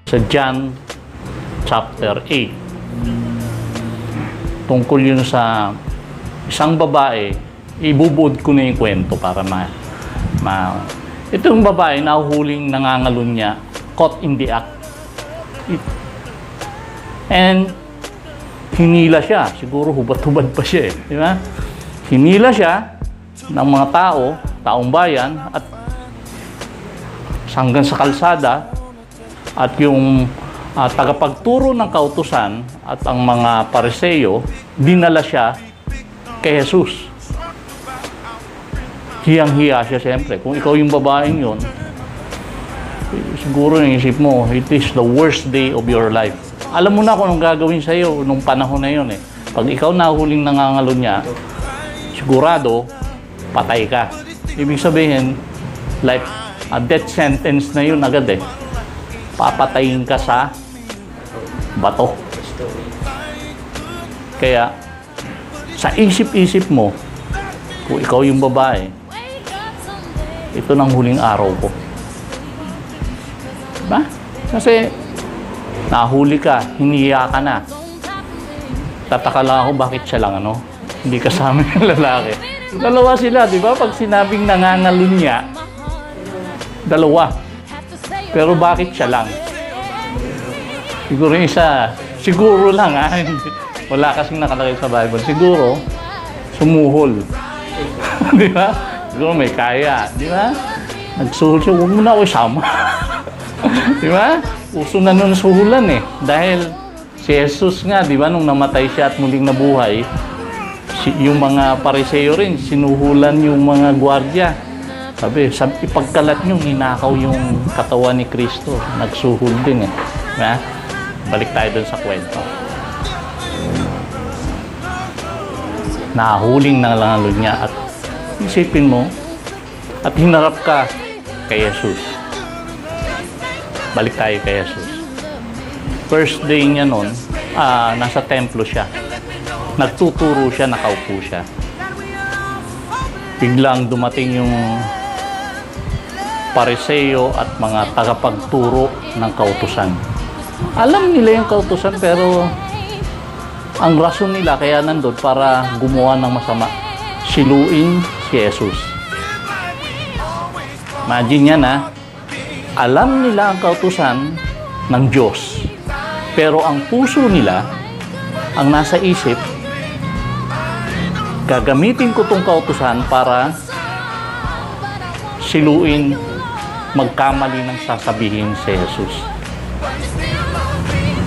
sa John chapter 8. Tungkol yun sa isang babae, ibubud ko na yung kwento para itong babae nahuhuling nangangalun niya, caught in the act. And hinila siya, siguro hubad-hubad pa siya di ba? Hinila siya ng mga taong bayan at hanggang sa kalsada, at yung tagapagturo ng kautusan at ang mga Pariseo, dinala siya kay Jesus. Hiyang-hiya siya siyempre. Kung ikaw yung babaeng yun, siguro naisip mo, it is the worst day of your life. Alam mo na kung anong gagawin sa'yo nung panahon na yun Pag ikaw nahuling nangangalun niya, sigurado, patay ka. Ibig sabihin, like, a death sentence na yun agad Papatayin ka sa bato. Kaya, sa isip-isip mo, kung ikaw yung babae, ito nang huling araw ko. Diba? Kasi, nahuli ka, hiniya ka na. Tataka lang ako, bakit siya lang, hindi kasama yung lalaki. Dalawa sila, di ba? Pag sinabing nangangalun niya, dalawa. Pero bakit siya lang? Siguro isa, siguro lang wala kasing nakalagay sa Bible. Siguro, sumuhol. Di ba? Siguro may kaya. Di ba? Nagsuhol siya, huwag mo na ako isama. Di ba? Uso na nun suhulan Dahil si Jesus nga, di ba, nung namatay siya at muling nabuhay, yung mga Pariseo rin, sinuhulan yung mga gwardiya. Sabi, ipagkalat nyo, ninakaw yung katawan ni Kristo. Nagsuhol din Balik tayo dun sa kwento. Nahuling na lang niya at isipin mo at hinarap ka kay Jesus. Balik tayo kay Jesus. First day niya nun, nasa templo siya. Nagtuturo siya, nakaupo siya. Biglang dumating yung Pariseo at mga tagapagturo ng kautusan. Alam nila yung kautusan pero ang rason nila kaya nandun para gumawa ng masama. Siluin si Jesus. Imagine yan alam nila ang kautusan ng Diyos. Pero ang puso nila, ang nasa isip, gagamitin ko tong kautusan para siluin, magkamali ng sasabihin si Jesus.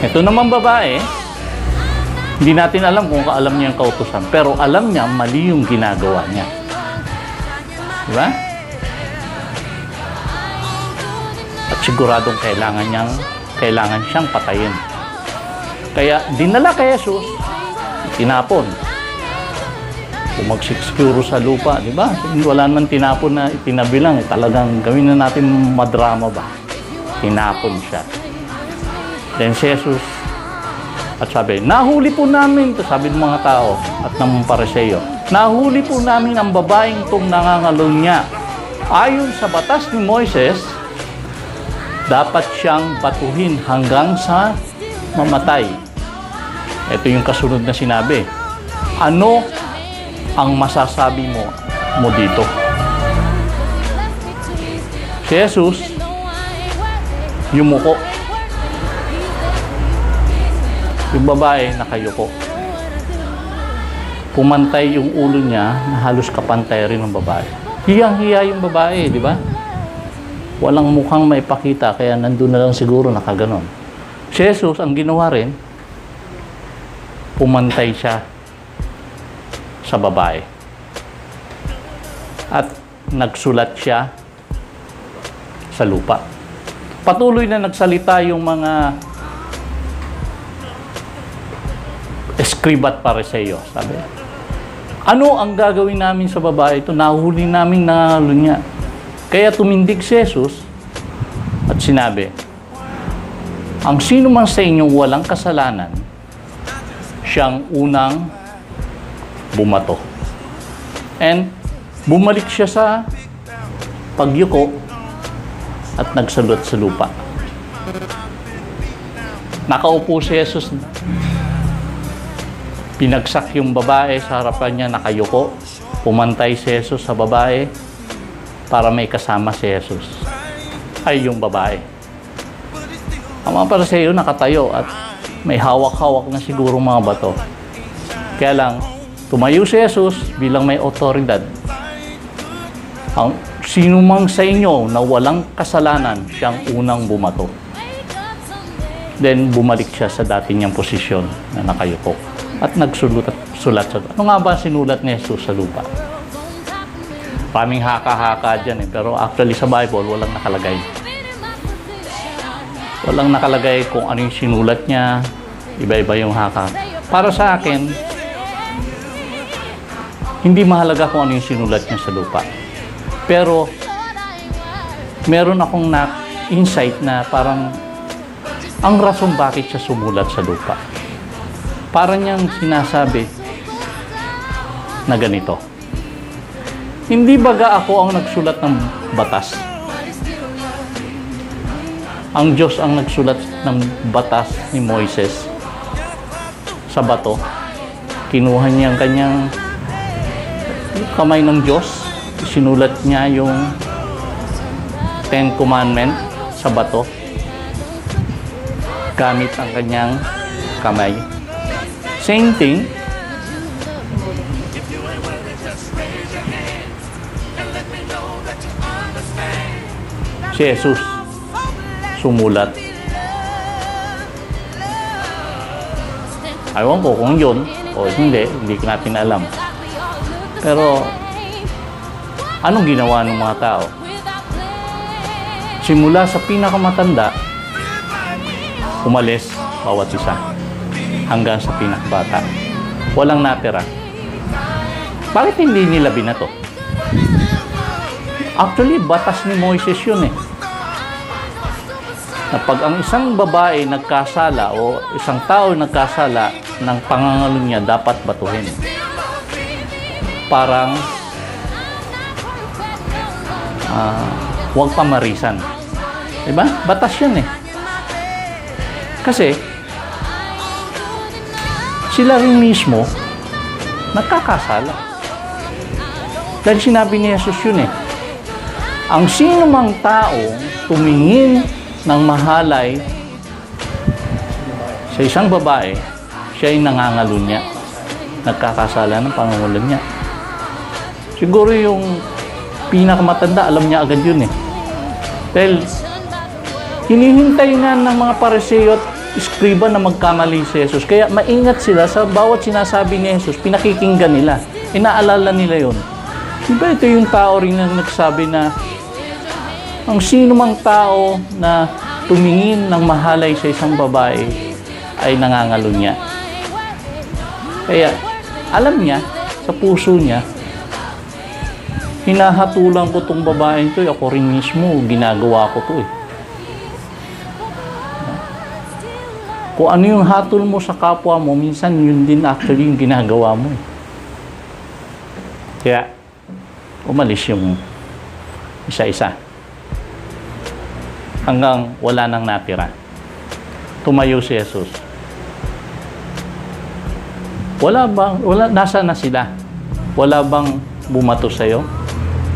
Ito naman babae, hindi natin alam kung kaalam niya yung kautusan, pero alam niya mali yung ginagawa niya. Diba? At siguradong kailangan siyang patayin. Kaya dinala kay Jesus, tinapon. Bumagsik siguro sa lupa, di ba? Wala naman tinapon na itinabi lang. Talagang gawin na natin madrama ba? Tinapon siya. Then si Jesus, at sabi, nahuli po namin, sabi ng mga tao at ng Pariseo, nahuli po namin ang babaeng itong nangangalun niya. Ayon sa batas ni Moises, dapat siyang batuhin hanggang sa mamatay. Ito yung kasunod na sinabi. Ano ang masasabi mo dito? Si Jesus, yumuko. Yung babae, nakayuko. Pumantay yung ulo niya na halos kapantay rin ng babae. Hiyang-hiya yung babae, di ba? Walang mukhang maipakita, kaya nandun na lang siguro nakaganon. Si Jesus, ang ginawa rin, pumantay siya sa babae. At nagsulat siya sa lupa. Patuloy na nagsalita yung mga Eskriba at Pariseo. Sabi, ano ang gagawin namin sa babae ito? Nahuli namin nangangalun niya. Kaya tumindig si Jesus at sinabi, ang sino man sa inyong walang kasalanan, siyang unang bumato. And bumalik siya sa pagyuko at nagsalot sa lupa. Nakaupo si Jesus. Pinagsak yung babae sa harapan niya, nakayuko. Pumantay si Jesus sa babae para may kasama si Jesus. Ay, yung babae. Ang mga Pariseo nakatayo at may hawak-hawak na siguro mga bato. Kaya lang, tumayo si Jesus bilang may otoridad. Ang sino mang sa inyo na walang kasalanan, siyang unang bumato. Then, bumalik siya sa dati niyang posisyon na nakayuko. At nagsulat sa ano nga ba sinulat ni Jesus sa lupa? Maraming haka-haka dyan pero actually sa Bible, walang nakalagay. Walang nakalagay kung ano yung sinulat niya. Iba-iba yung haka. Para sa akin, hindi mahalaga kung ano yung sinulat niya sa lupa. Pero, meron akong insight na parang ang rason bakit siya sumulat sa lupa. Parang niyang sinasabi na ganito. Hindi baga ako ang nagsulat ng batas? Ang Diyos ang nagsulat ng batas ni Moises sa bato. Kinuha niya ang kanyang kamay ng Diyos. Sinulat niya yung Ten Commandments sa bato. Gamit ang kanyang kamay. Same thing. Si Jesus sumulat. Ewan ko kung yun o hindi natin alam. Pero, anong ginawa ng mga tao? Simula sa pinakamatanda, umalis bawat isa hanggang sa pinakabata. Walang natira. Bakit hindi nila binato? Actually, batas ni Moises yun eh. Na pag ang isang babae nagkasala o isang tao nagkasala ng pangangalo niya, dapat batuhin. Parang huwag pamarisan. Diba? Batas yun eh. Kasi sila rin mismo nagkakasala. Dahil sinabi ni Jesus yun eh. Ang sino mang taong tumingin ng mahalay sa isang babae, siya ay nangangalo niya. Nagkakasala ng pangangalan niya. Siguro yung pinakamatanda, alam niya agad yun eh. Dahil hinihintay na ng mga Pariseo at iskriba na magkamali si Jesus. Kaya maingat sila sa bawat sinasabi ni Jesus, pinakikinggan nila. Inaalala nila yun. Diba ito yung tao rin na nagsabi na ang sino mang tao na tumingin ng mahalay sa isang babae ay nangangalo niya. Kaya alam niya, sa puso niya, hinahatulan ko tong babae ito, ako rin mismo, ginagawa ko to eh. Kung ano yung hatol mo sa kapwa mo, minsan yun din actually yung ginagawa mo eh. Kaya, umalis yung isa-isa. Hanggang wala nang natira. Tumayo si Jesus. Nasa na sila? Wala bang bumato sa'yo?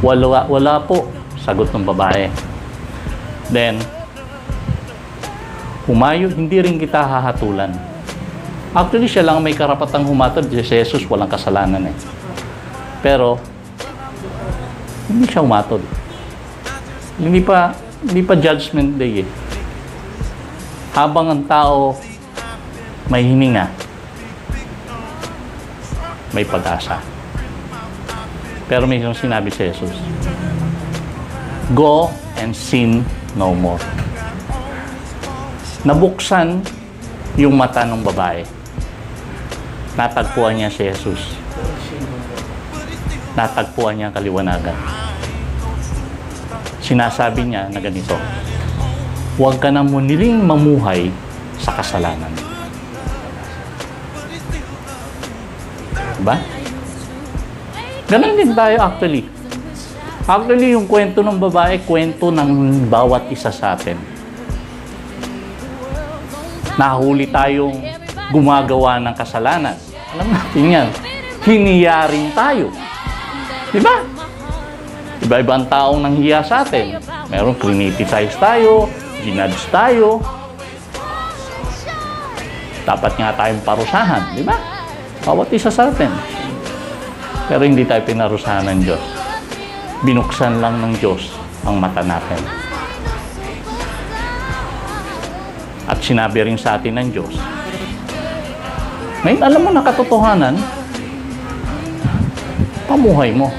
Wala po, sagot ng babae. Then, humayo, hindi rin kita hahatulan. Actually, siya lang may karapatang humatol. Si Jesus, walang kasalanan eh. Pero, hindi siya humatol. Hindi pa judgment day eh. Habang ang tao may hininga, may pag-asa. Pero may sinabi si Jesus, go and sin no more. Nabuksan yung mata ng babae. Natagpuan niya si Jesus. Natagpuan niya ang kaliwanagan. Sinasabi niya na ganito, huwag ka na muniling mamuhay sa kasalanan. Diba? Ganun din tayo actually. Actually, yung kwento ng babae, kwento ng bawat isa sa atin. Nahuli tayong gumagawa ng kasalanan. Alam natin yan. Hiniyarin tayo. Diba? Iba-iba ang taong nanghiya sa atin. Meron criticize tayo, ginudge tayo. Dapat nga tayong parusahan. Diba? Bawat isa sa atin. Pero hindi tayo pinarusahan ng Diyos. Binuksan lang ng Diyos ang mata natin. At sinabi rin sa atin ng Diyos, ngayon alam mo na katotohanan, pamuhay mo.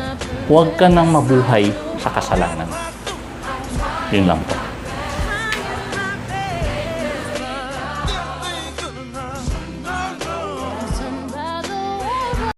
Huwag ka nang mabuhay sa kasalanan. Yun lang po.